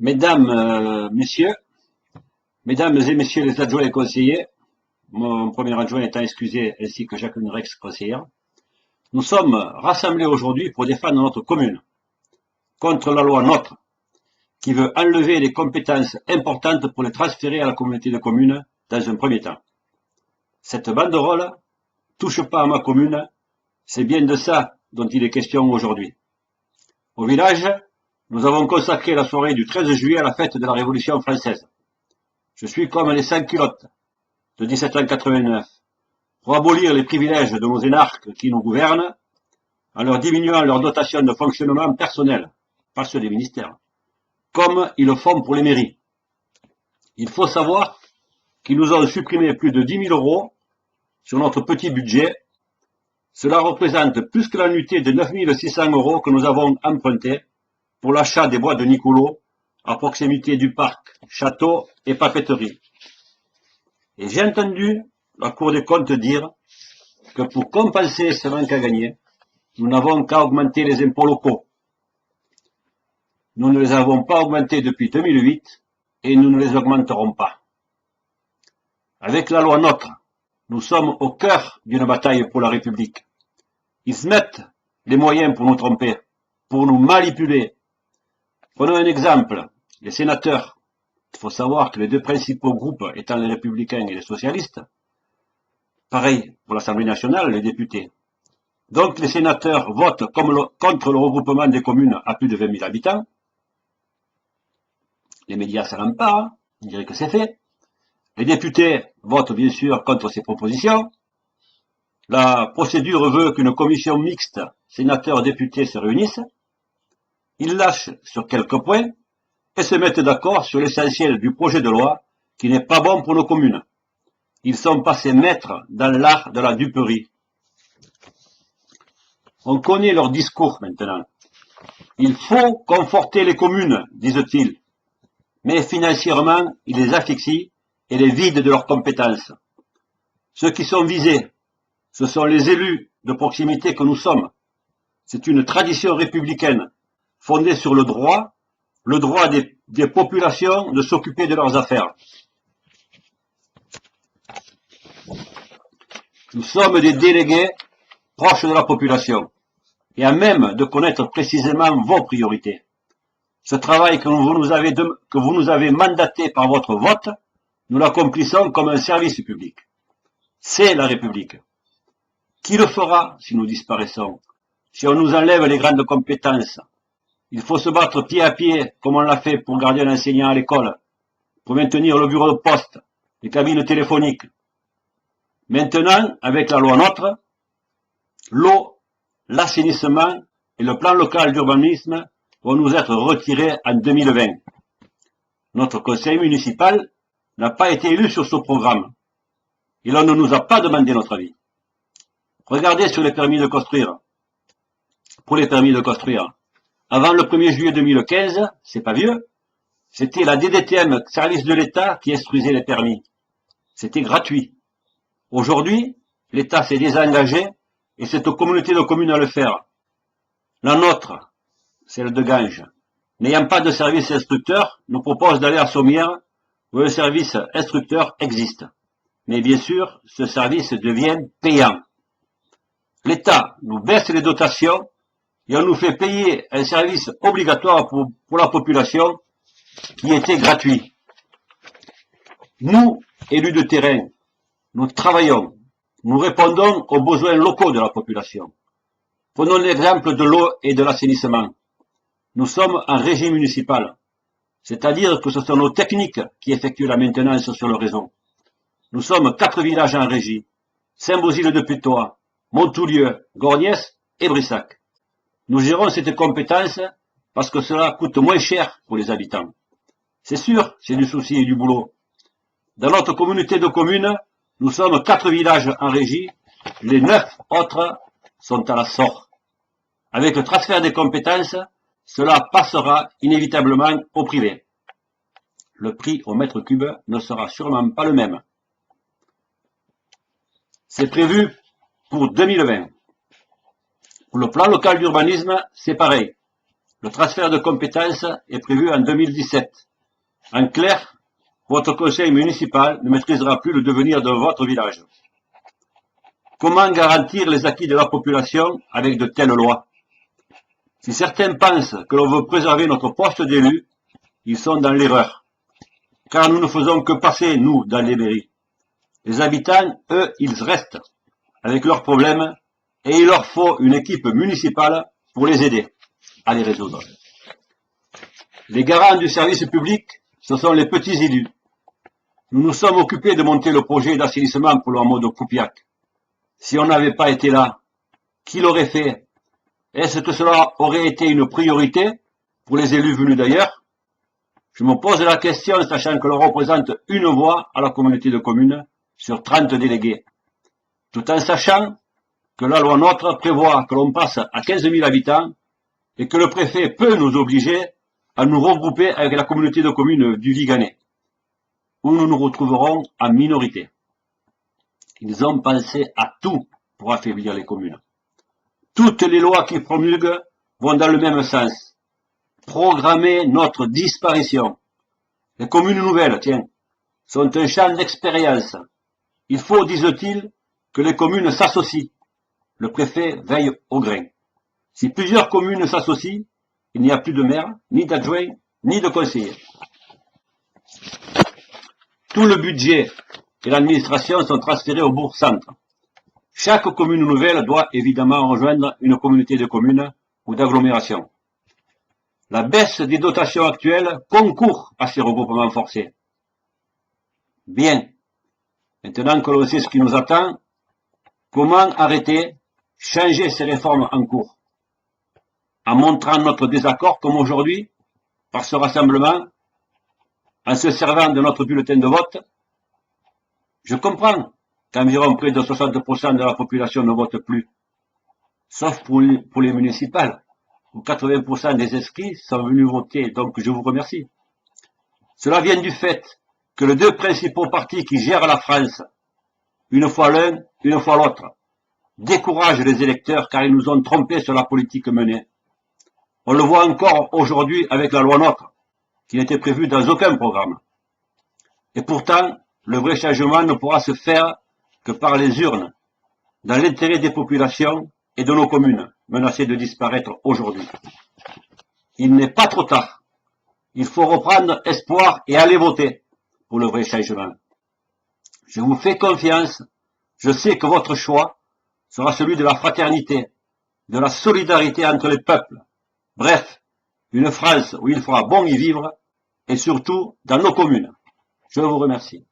Mesdames, Messieurs, Mesdames et Messieurs les adjoints et conseillers, mon premier adjoint étant excusé ainsi que Jacqueline Rex, conseillère, nous sommes rassemblés aujourd'hui pour défendre notre commune contre la loi NOTRe qui veut enlever les compétences importantes pour les transférer à la communauté de communes dans un premier temps. Cette banderole « Touche pas à ma commune », c'est bien de ça dont il est question aujourd'hui. Au village, nous avons consacré la soirée du 13 juillet à la fête de la Révolution française. Je suis comme les sans-culottes de 1789, pour abolir les privilèges de nos énarques qui nous gouvernent, en leur diminuant leur dotation de fonctionnement personnel, pas ceux des ministères, comme ils le font pour les mairies. Il faut savoir qu'ils nous ont supprimé plus de 10 000 € sur notre petit budget. Cela représente plus que la nuitée de 9 600 € que nous avons emprunté pour l'achat des bois de Nicolo à proximité du parc, château et papeterie. Et j'ai entendu la Cour des comptes dire que pour compenser ce manque à gagner, nous n'avons qu'à augmenter les impôts locaux. Nous ne les avons pas augmentés depuis 2008 et nous ne les augmenterons pas. Avec la loi NOTRe, nous sommes au cœur d'une bataille pour la République. Ils se mettent les moyens pour nous tromper, pour nous manipuler. Prenons un exemple, les sénateurs. Il faut savoir que les deux principaux groupes étant les Républicains et les Socialistes, pareil pour l'Assemblée nationale, les députés. Donc les sénateurs votent contre le regroupement des communes à plus de 20 000 habitants. Les médias s'en emparent, on dirait que c'est fait. Les députés votent bien sûr contre ces propositions. La procédure veut qu'une commission mixte sénateurs-députés se réunisse. Ils lâchent sur quelques points et se mettent d'accord sur l'essentiel du projet de loi qui n'est pas bon pour nos communes. Ils sont passés maîtres dans l'art de la duperie. On connaît leur discours maintenant. Il faut conforter les communes, disent-ils, mais financièrement, ils les asphyxient et les vident de leurs compétences. Ceux qui sont visés, ce sont les élus de proximité que nous sommes. C'est une tradition républicaine fondée sur le droit des populations de s'occuper de leurs affaires. Nous sommes des délégués proches de la population et à même de connaître précisément vos priorités. Ce travail que vous nous avez mandaté par votre vote, nous l'accomplissons comme un service public. C'est la République. Qui le fera si nous disparaissons, si on nous enlève les grandes compétences? Il faut se battre pied à pied, comme on l'a fait pour garder un enseignant à l'école, pour maintenir le bureau de poste, les cabines téléphoniques. Maintenant, avec la loi NOTRe, l'eau, l'assainissement et le plan local d'urbanisme vont nous être retirés en 2020. Notre conseil municipal n'a pas été élu sur ce programme. Et l'on ne nous a pas demandé notre avis. Regardez sur les permis de construire. Pour les permis de construire, avant le 1er juillet 2015, c'est pas vieux, c'était la DDTM, service de l'État, qui instruisait les permis. C'était gratuit. Aujourd'hui, l'État s'est désengagé et c'est aux communautés de communes à le faire. La nôtre, celle de Ganges, n'ayant pas de service instructeur, nous propose d'aller à Sommières où le service instructeur existe. Mais bien sûr, ce service devient payant. L'État nous baisse les dotations et on nous fait payer un service obligatoire pour la population qui était gratuit. Nous, élus de terrain, nous travaillons, nous répondons aux besoins locaux de la population. Prenons l'exemple de l'eau et de l'assainissement. Nous sommes en régie municipale, c'est-à-dire que ce sont nos techniques qui effectuent la maintenance sur le réseau. Nous sommes 4 villages en régie, Saint-Bosile-de-Putois, Montoulieu, Gorgnès et Brissac. Nous gérons cette compétence parce que cela coûte moins cher pour les habitants. C'est sûr, c'est du souci et du boulot. Dans notre communauté de communes, nous sommes 4 villages en régie, les 9 autres sont à la SOR. Avec le transfert des compétences, cela passera inévitablement au privé. Le prix au mètre cube ne sera sûrement pas le même. C'est prévu pour 2020. Pour le plan local d'urbanisme, c'est pareil. Le transfert de compétences est prévu en 2017. En clair, votre conseil municipal ne maîtrisera plus le devenir de votre village. Comment garantir les acquis de la population avec de telles lois? Si certains pensent que l'on veut préserver notre poste d'élu, ils sont dans l'erreur. Car nous ne faisons que passer, nous, dans les mairies. Les habitants, eux, ils restent avec leurs problèmes et il leur faut une équipe municipale pour les aider à les résoudre. Les garants du service public, ce sont les petits élus. Nous nous sommes occupés de monter le projet d'assainissement pour le hameau de Coupiac. Si on n'avait pas été là, qui l'aurait fait? Est-ce que cela aurait été une priorité pour les élus venus d'ailleurs? Je me pose la question, sachant que l'on représente une voix à la communauté de communes sur 30 délégués. Tout en sachant que la loi NOTRe prévoit que l'on passe à 15 000 habitants et que le préfet peut nous obliger à nous regrouper avec la communauté de communes du Viganais, où nous nous retrouverons en minorité. Ils ont pensé à tout pour affaiblir les communes. Toutes les lois qu'ils promulguent vont dans le même sens. Programmer notre disparition. Les communes nouvelles, tiens, sont un champ d'expérience. Il faut, disent-ils, que les communes s'associent. Le préfet veille au grain. Si plusieurs communes s'associent, il n'y a plus de maire, ni d'adjoint, ni de conseiller. Tout le budget et l'administration sont transférés au bourg-centre. Chaque commune nouvelle doit évidemment rejoindre une communauté de communes ou d'agglomération. La baisse des dotations actuelles concourt à ces regroupements forcés. Bien. Maintenant que l'on sait ce qui nous attend, comment arrêter, changer ces réformes en cours? En montrant notre désaccord comme aujourd'hui, par ce rassemblement, en se servant de notre bulletin de vote? Je comprends qu'environ près de 60% de la population ne vote plus, sauf pour les municipales, où 80% des inscrits sont venus voter, donc je vous remercie. Cela vient du fait que les deux principaux partis qui gèrent la France, une fois l'un, une fois l'autre, découragent les électeurs car ils nous ont trompés sur la politique menée. On le voit encore aujourd'hui avec la loi NOTRe, qui n'était prévue dans aucun programme. Et pourtant, le vrai changement ne pourra se faire que par les urnes, dans l'intérêt des populations et de nos communes, menacées de disparaître aujourd'hui. Il n'est pas trop tard. Il faut reprendre espoir et aller voter pour le vrai changement. Je vous fais confiance. Je sais que votre choix sera celui de la fraternité, de la solidarité entre les peuples. Bref, une France où il fera bon y vivre et surtout dans nos communes. Je vous remercie.